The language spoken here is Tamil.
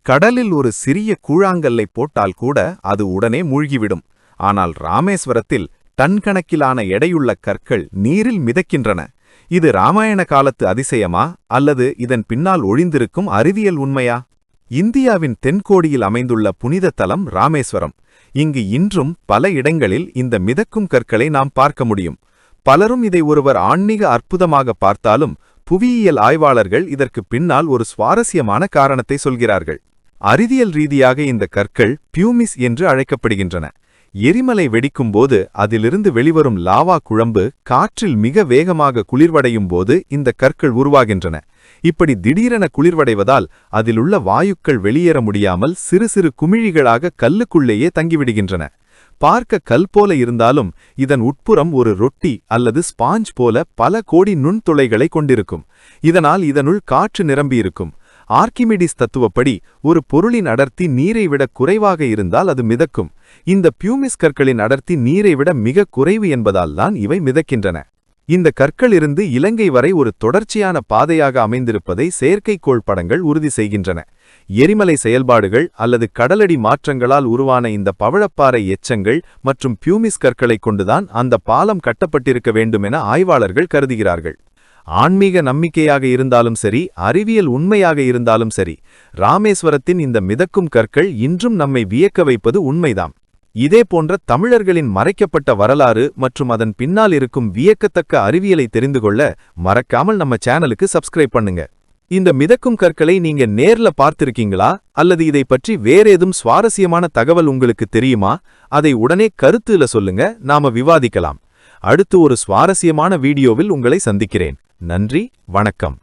கடலில் ஒரு சிறிய கூழாங்கல்லை போட்டால் கூட அது உடனே மூழ்கிவிடும். ஆனால் ராமேஸ்வரத்தில் டன் கணக்கிலான எடையுள்ள கற்கள் நீரில் மிதக்கின்றன. இது இராமாயண காலத்து அதிசயமா அல்லது இதன் பின்னால் ஒழிந்திருக்கும் அறிவியல் உண்மையா? இந்தியாவின் தென்கோடியில் அமைந்துள்ள புனித தலம் ராமேஸ்வரம். இங்கு இன்றும் பல இடங்களில் இந்த மிதக்கும் கற்களை நாம் பார்க்க முடியும். பலரும் இதை ஒருவர் ஆன்மீக அற்புதமாக பார்த்தாலும் புவியியல் ஆய்வாளர்கள் இதற்கு பின்னால் ஒரு சுவாரஸ்யமான காரணத்தை சொல்கிறார்கள். அறிவியல் ரீதியாக இந்த கற்கள் பியூமிஸ் என்று அழைக்கப்படுகின்றன. எரிமலை வெடிக்கும்போது அதிலிருந்து வெளிவரும் லாவா குழம்பு காற்றில் மிக வேகமாக குளிர்வடையும் போது இந்த கற்கள் உருவாகின்றன. இப்படி திடீரென குளிர்வடைவதால் அதிலுள்ள வாயுக்கள் வெளியேற முடியாமல் சிறு சிறு குமிழிகளாக கல்லுக்குள்ளேயே தங்கிவிடுகின்றன. பார்க்க கல் போல இருந்தாலும் இதன் உட்புறம் ஒரு ரொட்டி அல்லது ஸ்பாஞ்ச் போல பல கோடி நுண்துளைகளை கொண்டிருக்கும். இதனால் இதனுள் காற்று நிரம்பியிருக்கும். ஆர்க்கிமிடிஸ் தத்துவப்படி ஒரு பொருளின் அடர்த்தி நீரை விட குறைவாக இருந்தால் அது மிதக்கும். இந்த பியூமிஸ் கற்களின் அடர்த்தி நீரை விட மிக குறைவு என்பதால் தான் இவை மிதக்கின்றன. இந்த கற்களிலிருந்து இலங்கை வரை ஒரு தொடர்ச்சியான பாதையாக அமைந்திருப்பதை செயற்கைக்கோள் படங்கள் உறுதி செய்கின்றன. எரிமலை செயல்பாடுகள் அல்லது கடலடி மாற்றங்களால் உருவான இந்த பவழப்பாறை எச்சங்கள் மற்றும் பியூமிஸ் கற்களைக் கொண்டுதான் அந்த பாலம் கட்டப்பட்டிருக்க வேண்டுமென ஆய்வாளர்கள் கருதுகிறார்கள். ஆன்மீக நம்பிக்கையாக இருந்தாலும் சரி, அறிவியல் உண்மையாக இருந்தாலும் சரி, ராமேஸ்வரத்தின் இந்த மிதக்கும் கற்கள் இன்றும் நம்மை வியக்க வைப்பது உண்மைதாம். இதே போன்ற தமிழர்களின் மறைக்கப்பட்ட வரலாறு மற்றும் அதன் பின்னால் இருக்கும் வியக்கத்தக்க அறிவியலை தெரிந்து கொள்ள மறக்காமல் நம்ம சேனலுக்கு சப்ஸ்கிரைப் பண்ணுங்க. இந்த மிதக்கும் கற்களை நீங்க நேர்ல பார்த்திருக்கீங்களா அல்லது இதை பற்றி வேறேதும் சுவாரஸ்யமான தகவல் உங்களுக்கு தெரியுமா? அதை உடனே கருத்துல சொல்லுங்க, நாம விவாதிக்கலாம். அடுத்து ஒரு சுவாரஸ்யமான வீடியோவில் உங்களை சந்திக்கிறேன். நன்றி, வணக்கம்.